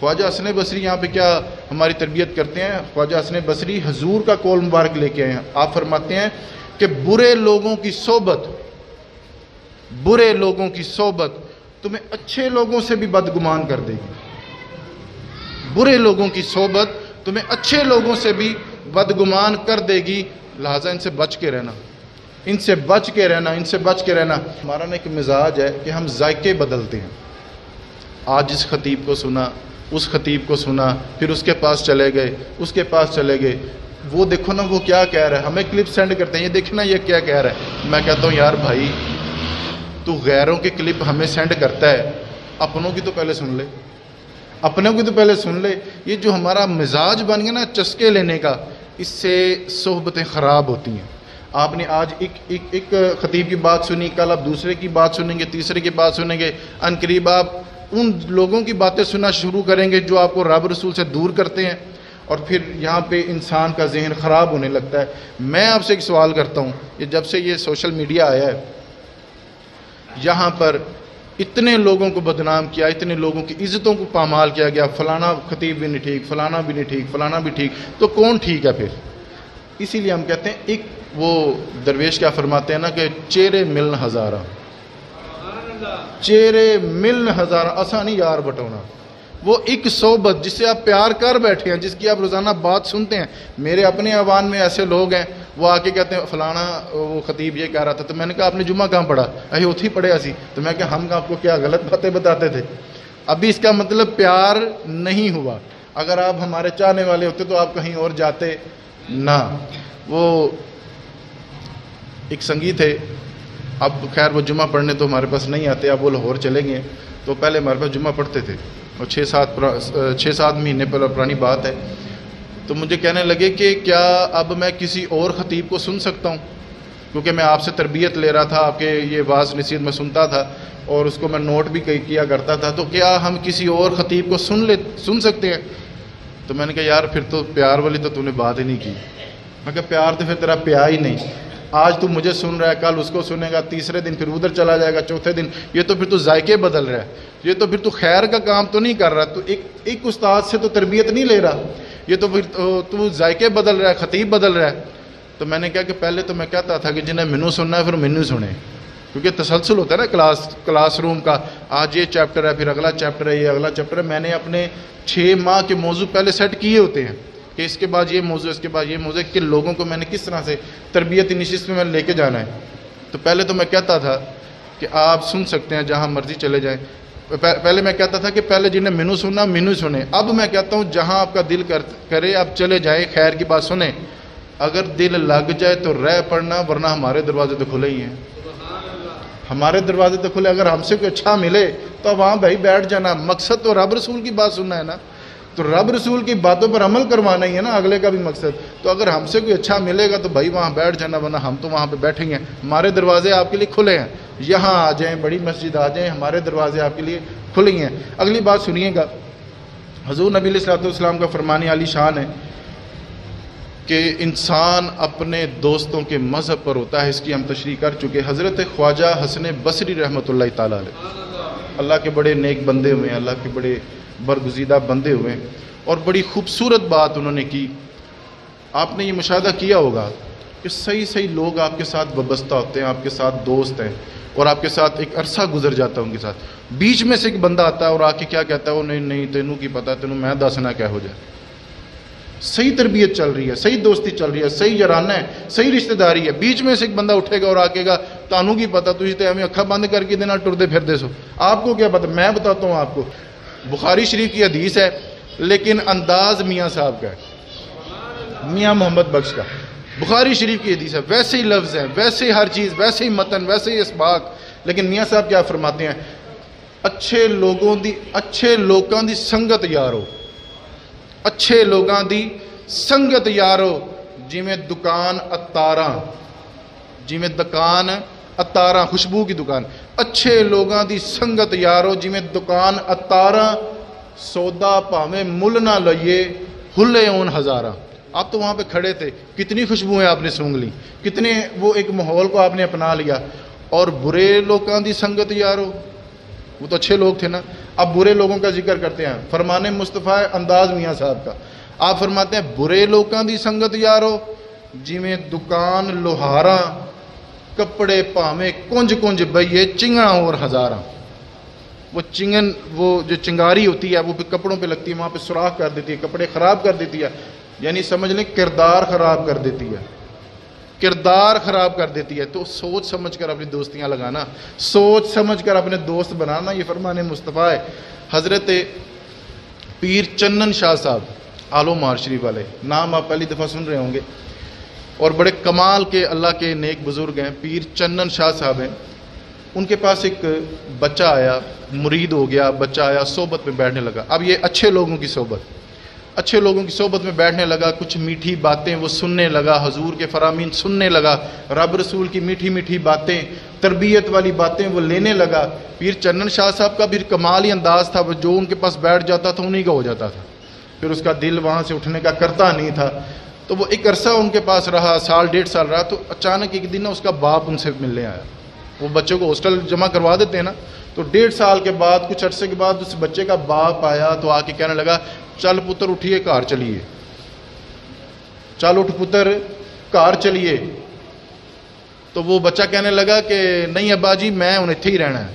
خواجہ حسن بصری یہاں پہ کیا ہماری تربیت کرتے ہیں؟ خواجہ حسن بصری حضور کا قول مبارک لے کے آئے ہیں. آپ فرماتے ہیں کہ برے لوگوں کی صحبت تمہیں اچھے لوگوں سے بھی بدگمان کر دے گی. برے لوگوں کی صحبت تمہیں اچھے لوگوں سے بھی بدگمان کر دے گی، لہٰذا ان سے بچ کے رہنا، ان سے بچ کے رہنا. ہمارا نا ایک مزاج ہے کہ ہم ذائقے بدلتے ہیں. آج اس خطیب کو سنا، اس خطیب کو سنا، پھر اس کے پاس چلے گئے، وہ دیکھو نا وہ کیا کہہ رہا ہے، ہمیں کلپ سینڈ کرتے ہیں، یہ دیکھنا یہ کیا کہہ رہا ہے. میں کہتا ہوں یار بھائی تو غیروں کے کلپ ہمیں سینڈ کرتا ہے، اپنوں کی تو پہلے سن لے. یہ جو ہمارا مزاج بن گیا نا چسکے لینے کا، اس سے صحبتیں خراب ہوتی ہیں. آپ نے آج ایک خطیب کی بات سنی، کل آپ دوسرے کی بات سنیں گے، تیسرے کی بات سنیں گے، ان قریب آپ ان لوگوں کی باتیں سننا شروع کریں گے جو آپ کو رب رسول سے دور کرتے ہیں، اور پھر یہاں پہ انسان کا ذہن خراب ہونے لگتا ہے. میں آپ سے ایک سوال کرتا ہوں، کہ جب سے یہ سوشل میڈیا آیا ہے، یہاں پر اتنے لوگوں کو بدنام کیا، اتنے لوگوں کی عزتوں کو پامال کیا گیا، فلانا خطیب بھی نہیں ٹھیک، فلانا بھی نہیں ٹھیک، فلانا بھی ٹھیک، تو کون ٹھیک ہے پھر؟ اسی لیے ہم کہتے ہیں ایک وہ درویش کیا فرماتے ہیں نا کہ چہرے ملن ہزارہ آسانی یار بٹونا. وہ ایک صحبت جس سے آپ پیار کر بیٹھے ہیں، جس کی آپ روزانہ بات سنتے ہیں. میرے اپنے ایوان میں ایسے لوگ ہیں، وہ آ کے کہتے ہیں فلانا وہ خطیب یہ کہہ رہا تھا، تو میں نے کہا آپ نے جمعہ کہاں پڑھا؟ اتھی پڑھے ایسی. تو میں کہ ہم آپ کو کیا غلط باتیں بتاتے تھے؟ ابھی اس کا مطلب پیار نہیں ہوا. اگر آپ ہمارے چاہنے والے ہوتے تو آپ کہیں اور جاتے نہ. وہ ایک سنگی تھے، اب خیر وہ جمعہ پڑھنے تو ہمارے پاس نہیں آتے، اب وہ لاہور چلے گئے. تو پہلے ہمارے پاس جمعہ پڑھتے تھے، اور 6-7 مہینے پرانی بات ہے. تو مجھے کہنے لگے کہ کیا اب میں کسی اور خطیب کو سن سکتا ہوں؟ کیونکہ میں آپ سے تربیت لے رہا تھا، آپ کے یہ واعظ نصیحت میں سنتا تھا، اور اس کو میں نوٹ بھی کیا کرتا تھا. تو کیا ہم کسی اور خطیب کو سن سکتے ہیں؟ تو میں نے کہا یار پھر تو پیار والی تو نے بات ہی نہیں کی. میں کہا پیار تو پھر تیرا پیا ہی نہیں. آج تو مجھے سن رہا ہے، کل اس کو سنے گا، تیسرے دن پھر ادھر چلا جائے گا، چوتھے دن یہ تو پھر تو ذائقے بدل رہا ہے. یہ تو پھر تو خیر کا کام تو نہیں کر رہا. تو ایک استاد سے تو تربیت نہیں لے رہا، یہ تو پھر تو ذائقے بدل رہا ہے، خطیب بدل رہا ہے. تو میں نے کہا کہ پہلے تو میں کہتا تھا کہ جنہیں منو سننا ہے پھر منو سنے، کیونکہ تسلسل ہوتا ہے نا کلاس روم کا. آج یہ چیپٹر ہے، پھر اگلا چیپٹر ہے، یہ اگلا چیپٹر ہے. میں نے اپنے 6 ماہ کے موضوع پہلے سیٹ کیے ہوتے ہیں کہ اس کے بعد یہ موضوع، اس کے بعد یہ موضوع، کہ لوگوں کو میں نے کس طرح سے تربیتی نشست میں لے کے جانا ہے. تو پہلے تو میں کہتا تھا کہ آپ سن سکتے ہیں جہاں مرضی چلے جائیں. پہلے میں کہتا تھا کہ پہلے جنہیں منو سننا منو سنیں. اب میں کہتا ہوں جہاں آپ کا دل کرے آپ چلے جائیں، خیر کی بات سنیں. اگر دل لگ جائے تو رہ پڑنا، ورنہ ہمارے دروازے تو کھلے ہی ہیں. ہمارے دروازے تو کھلے. اگر ہم سے کوئی اچھا ملے تو وہاں بھائی بیٹھ جانا. مقصد تو رب رسول کی بات سننا ہے نا، تو رب رسول کی باتوں پر عمل کروانا ہی ہے نا اگلے کا بھی مقصد. تو اگر ہم سے کوئی اچھا ملے گا تو بھائی وہاں بیٹھ جانا، ورنہ ہم تو وہاں پہ بیٹھیں گے. ہمارے دروازے آپ کے لیے کھلے ہیں. یہاں آ جائیں، بڑی مسجد آ جائیں، ہمارے دروازے آپ کے لیے کھلے ہیں. اگلی بات سنیے گا. حضور نبی علیہ الصلوۃ والسلام کا فرمان عالی شان ہے کہ انسان اپنے دوستوں کے مذہب پر ہوتا ہے. اس کی ہم تشریح کر چکے. حضرت خواجہ حسن بصری رحمۃ اللہ تعالیٰ علیہ، اللہ کے بڑے نیک بندے ہوئے ہیں، اللہ کے بڑے برگزیدہ بندے ہوئے ہیں، اور بڑی خوبصورت بات انہوں نے کی. آپ نے یہ مشاہدہ کیا ہوگا کہ صحیح لوگ آپ کے ساتھ وابستہ ہوتے ہیں، آپ کے ساتھ دوست ہیں، اور آپ کے ساتھ ایک عرصہ گزر جاتا ہے ان کے ساتھ. بیچ میں سے ایک بندہ آتا ہے اور آ کے کیا کہتا ہے، وہ نہیں تینوں کی پتہ، تینوں میں دسنا کیا ہو جائے. صحیح تربیت چل رہی ہے، صحیح دوستی چل رہی ہے، صحیح یارانہ ہے، صحیح رشتہ داری ہے. بیچ میں سے ایک بندہ اٹھے گا اور آ کے گا تانوں کی پتہ، تجھے تو ہمیں اکھا بند کر کے دینا ٹردے پھردے سو. آپ کو کیا پتہ؟ میں بتاتا ہوں آپ کو. بخاری شریف کی حدیث ہے، لیکن انداز میاں صاحب کا ہے، میاں محمد بخش کا. بخاری شریف کی حدیث ہے، ویسے ہی لفظ ہیں، ویسے ہی ہر چیز، ویسے ہی متن، ویسے ہی اسباق. لیکن میاں صاحب کیا فرماتے ہیں؟ اچھے لوگوں دی سنگت یارو، اچھے لوگوں دی سنگت یارو، جویں دکان اتاراں خوشبو کی دکان. اچھے لوگاں دی سنگت یارو جویں دکان اتاراں، سودا پاویں مل نہ لئیے ہلے اون ہزاراں. آپ تو وہاں پہ کھڑے تھے، کتنی خوشبوئیں آپ نے سونگ لی، کتنے وہ ایک ماحول کو آپ نے اپنا لیا. اور برے لوگاں دی سنگت یارو، وہ تو اچھے لوگ تھے نا. اب برے لوگوں کا ذکر کرتے ہیں، فرمان مصطفیٰ انداز میاں صاحب کا، آپ فرماتے ہیں برے لوگوں دی سنگت یارو جویں دکان لوہاراں کپڑے پاویں کنج کنج بئیے چنگڑا اور ہزاراں۔ وہ چنگن، وہ جو چنگاری ہوتی ہے وہ بھی کپڑوں پہ لگتی ہے، وہاں پہ سوراخ کر دیتی ہے، کپڑے خراب کر دیتی ہے، یعنی سمجھ لیں کردار خراب کر دیتی ہے، کردار خراب کر دیتی ہے۔ تو سوچ سمجھ کر اپنی دوستیاں لگانا، سوچ سمجھ کر اپنے دوست بنانا، یہ فرمان مصطفیٰ ہے۔ حضرت پیر چنن شاہ صاحب آلو مار شریف والے، نام آپ پہلی دفعہ سن رہے ہوں گے، اور بڑے کمال کے اللہ کے نیک بزرگ ہیں، پیر چنن شاہ صاحب ہیں۔ ان کے پاس ایک بچہ آیا، مرید ہو گیا، بچہ آیا، صحبت میں بیٹھنے لگا۔ اب یہ اچھے لوگوں کی صحبت، اچھے لوگوں کی صحبت میں بیٹھنے لگا، کچھ میٹھی باتیں وہ سننے لگا، حضور کے فرامین سننے لگا، رب رسول کی میٹھی میٹھی باتیں، تربیت والی باتیں وہ لینے لگا۔ پیر چنن شاہ صاحب کا بھی کمال ہی انداز تھا، وہ جو ان کے پاس بیٹھ جاتا تھا انہیں کا ہو جاتا تھا، پھر اس کا دل وہاں سے اٹھنے کا کرتا نہیں تھا۔ تو وہ ایک عرصہ ان کے پاس رہا، سال ڈیڑھ سال رہا، تو اچانک ایک دن اس کا باپ ان سے ملنے آیا۔ وہ بچوں کو ہاسٹل جمع کروا دیتے ہیں نا، تو ڈیڑھ سال کے بعد، کچھ عرصے کے بعد اس بچے کا باپ آیا تو آ کے کہنے لگا چل پتر اٹھیے گھر چلیے، چل اٹھ پتر گھر چلیے۔ تو وہ بچہ کہنے لگا کہ نہیں ابا جی میں ہوں اتھے ہی رہنا ہے،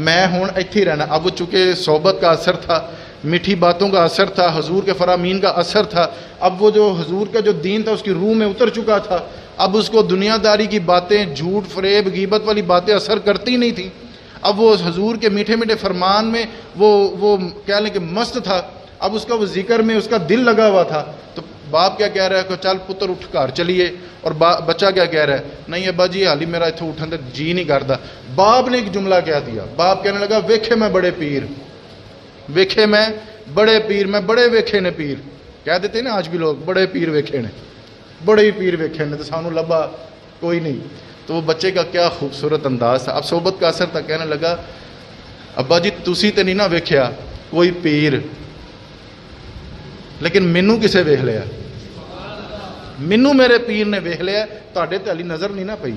میں ہوں اتھے ہی رہنا۔ اب چونکہ صحبت کا اثر تھا، میٹھی باتوں کا اثر تھا، حضور کے فرامین کا اثر تھا، اب وہ جو حضور کا جو دین تھا اس کی روح میں اتر چکا تھا، اب اس کو دنیا داری کی باتیں، جھوٹ فریب غیبت والی باتیں اثر کرتی نہیں تھیں۔ اب وہ حضور کے میٹھے میٹھے فرمان میں وہ کہہ لیں کہ مست تھا، اب اس کا وہ ذکر میں اس کا دل لگا ہوا تھا۔ تو باپ کیا کہہ رہا ہے کہ چل پتر اٹھ گھر چلیے، اور بچہ کیا کہہ رہا ہے، نہیں ابا جی حالی میرا اتھے اٹھن تے جی نہیں کرتا۔ باپ نے ایک جملہ کہہ دیا، باپ کہنے لگا ویکھے میں بڑے پیر، ویکھے میں بڑے پیر، میں بڑے ویکھے نے پیر، کہہ دیتے ہیں نا آج بھی لوگ، بڑے پیر ویکھے نے، بڑے ہی پیر ویکھے نے، تو سانو لبا کوئی نہیں۔ تو وہ بچے کا کیا خوبصورت انداز تھا، اب صحبت کا اثر تھا، کہنے لگا ابا جی تسی تے نہیں نہ ویکھیا کوئی پیر، لیکن مینوں کسے ویکھ لیا، مینوں میرے پیر نے ویکھ لیا، تہاڈے تے ہلی نظر نہیں نہ پئی،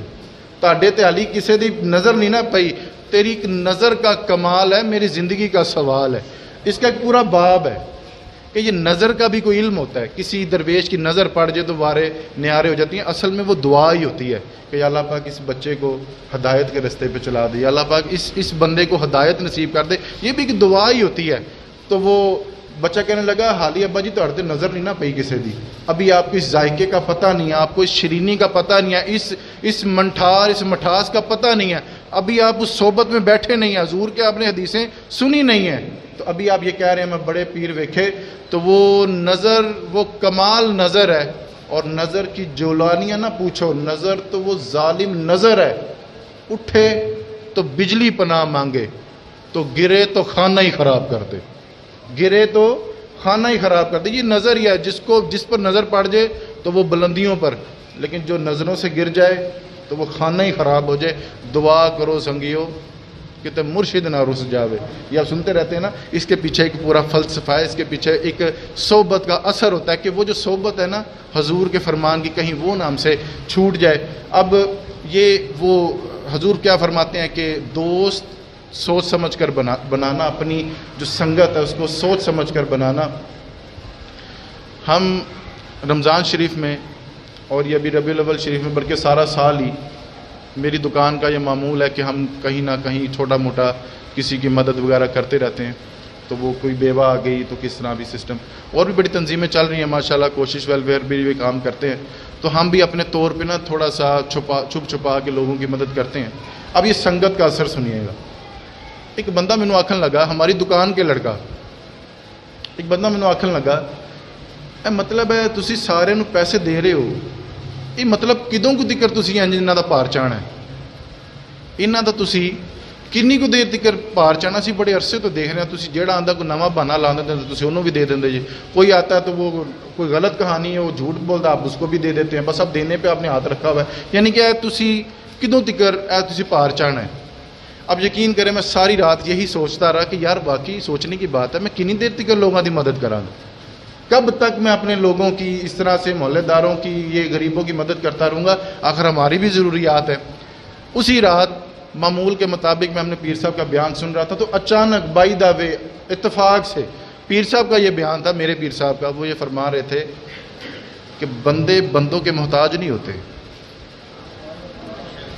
تہاڈے تے ہلی کسے دی نظر نہیں نہ پئی، تیری ایک نظر کا کمال ہے، میری زندگی کا سوال ہے۔ اس کا ایک پورا باب ہے کہ یہ نظر کا بھی کوئی علم ہوتا ہے، کسی درویش کی نظر پڑ جائے تو وارے نیارے ہو جاتی ہیں، اصل میں وہ دعا ہی ہوتی ہے کہ یا اللہ پاک اس بچے کو ہدایت کے رستے پہ چلا دے، یا اللہ پاک اس بندے کو ہدایت نصیب کر دے، یہ بھی ایک دعا ہی ہوتی ہے۔ تو وہ بچہ کہنے لگا حالی ابا جی تہاڈے تے نظر نہیں نہ پئی کسے دی، ابھی آپ کو اس ذائقے کا پتہ نہیں ہے، آپ کو اس شرینی کا پتہ نہیں ہے، اس منٹھار اس مٹھاس کا پتہ نہیں ہے، ابھی آپ اس صحبت میں بیٹھے نہیں ہیں، حضور کے آپ نے حدیثیں سنی نہیں ہیں، تو ابھی آپ یہ کہہ رہے ہیں میں بڑے پیر ویکھے۔ تو وہ نظر، وہ کمال نظر ہے، اور نظر کی جولانیاں نہ پوچھو، نظر تو وہ ظالم نظر ہے، اٹھے تو بجلی پناہ مانگے، تو گرے تو خانہ ہی خراب کر دے، گرے تو خانہ ہی خراب کر دے۔ یہ نظر ہی ہے، جس پر نظر پڑ جائے تو وہ بلندیوں پر، لیکن جو نظروں سے گر جائے تو وہ خانہ ہی خراب ہو جائے۔ دعا کرو سنگیو کہ تے مرشد نہ رس جاوے، یہ آپ سنتے رہتے ہیں نا، اس کے پیچھے ایک پورا فلسفہ ہے، اس کے پیچھے ایک صحبت کا اثر ہوتا ہے کہ وہ جو صحبت ہے نا حضور کے فرمان کی، کہیں وہ نہ ہم سے چھوٹ جائے۔ اب یہ وہ حضور کیا فرماتے ہیں کہ دوست سوچ سمجھ کر بنانا، اپنی جو سنگت ہے اس کو سوچ سمجھ کر بنانا۔ ہم رمضان شریف میں اور یہ ابھی ربیع الاول شریف میں، بلکہ سارا سال ہی میری دکان کا یہ معمول ہے کہ ہم کہیں نہ کہیں چھوٹا موٹا کسی کی مدد وغیرہ کرتے رہتے ہیں، تو وہ کوئی بیوہ آ گئی تو کس طرح بھی سسٹم، اور بھی بڑی تنظیمیں چل رہی ہیں ماشاءاللہ، کوشش ویلفیئر بھی یہ کام کرتے ہیں، تو ہم بھی اپنے طور پہ نا تھوڑا سا چھپ چھپا کے لوگوں کی مدد کرتے ہیں۔ اب یہ سنگت کا اثر سنیے گا۔ ایک بندہ مینوں آکھن لگا، ہماری دکان کے لڑکا، ایک بندہ مینوں آکھن لگا اے مطلب ہے تسی سارے نو پیسے دے رہے ہو، یہ مطلب کدوں کو تکر تسی انج انہاں دا پار چاہنا ہے، انہاں دا تسی کنی کو دیر تکر پار چاہنا سی، بڑے عرصے تو دیکھ رہے ہیں تسی جیڑا آندا کوئی نواں بہانہ لاندے تے تسی انہوں بھی دے دیندے جی، کوئی آتا ہے تو وہ کوئی غلط کہانی ہے وہ جھوٹ بولتا آپ اس کو بھی دے دیتے ہیں، بس اب دینے پہ آپ نے ہاتھ رکھا ہوا ہے، یعنی کہ تسی کدوں تکر تسی پار چاہنا ہے۔ اب یقین کریں میں ساری رات یہی سوچتا رہا کہ یار واقعی سوچنے کی بات ہے، میں کنی دیر تک لوگوں کی مدد کراں گا، کب تک میں اپنے لوگوں کی اس طرح سے محلے داروں کی، یہ غریبوں کی مدد کرتا رہوں گا، آخر ہماری بھی ضروریات ہے۔ اسی رات معمول کے مطابق میں اپنے پیر صاحب کا بیان سن رہا تھا تو اچانک بائی دا وے اتفاق سے پیر صاحب کا یہ بیان تھا، میرے پیر صاحب کا، وہ یہ فرما رہے تھے کہ بندے بندوں کے محتاج نہیں ہوتے.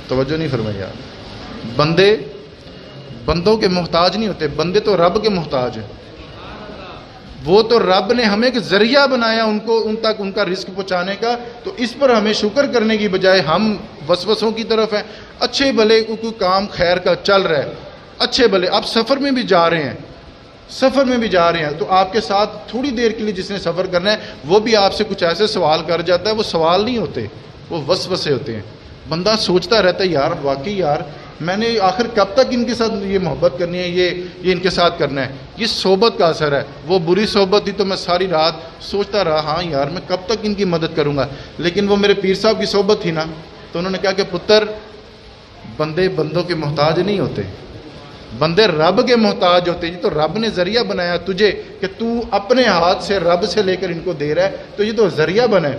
توجہ نہیں فرمائی آپ، بندے بندوں کے محتاج نہیں ہوتے، بندے تو رب کے محتاج ہیں. وہ تو رب نے ہمیں ایک ذریعہ بنایا ان تک ان کا رزق پہنچانے کا، تو اس پر ہمیں شکر کرنے کی بجائے ہم وسوسوں کی طرف ہیں. اچھے بھلے کوئی کام خیر کا چل رہا ہے، اچھے بھلے آپ سفر میں بھی جا رہے ہیں تو آپ کے ساتھ تھوڑی دیر کے لیے جس نے سفر کرنا ہے وہ بھی آپ سے کچھ ایسے سوال کر جاتا ہے، وہ سوال نہیں ہوتے، وہ وسوسے ہوتے ہیں. بندہ سوچتا رہتا ہے یار واقعی یار میں نے آخر کب تک ان کے ساتھ یہ محبت کرنی ہے، یہ ان کے ساتھ کرنا ہے. یہ صحبت کا اثر ہے. وہ بری صحبت تھی تو میں ساری رات سوچتا رہا ہاں یار میں کب تک ان کی مدد کروں گا، لیکن وہ میرے پیر صاحب کی صحبت تھی نا، تو انہوں نے کہا کہ پتر بندے بندوں کے محتاج نہیں ہوتے، بندے رب کے محتاج ہوتے. یہ تو رب نے ذریعہ بنایا تجھے کہ تو اپنے ہاتھ سے رب سے لے کر ان کو دے رہا ہے، تو یہ تو ذریعہ بنا ہے.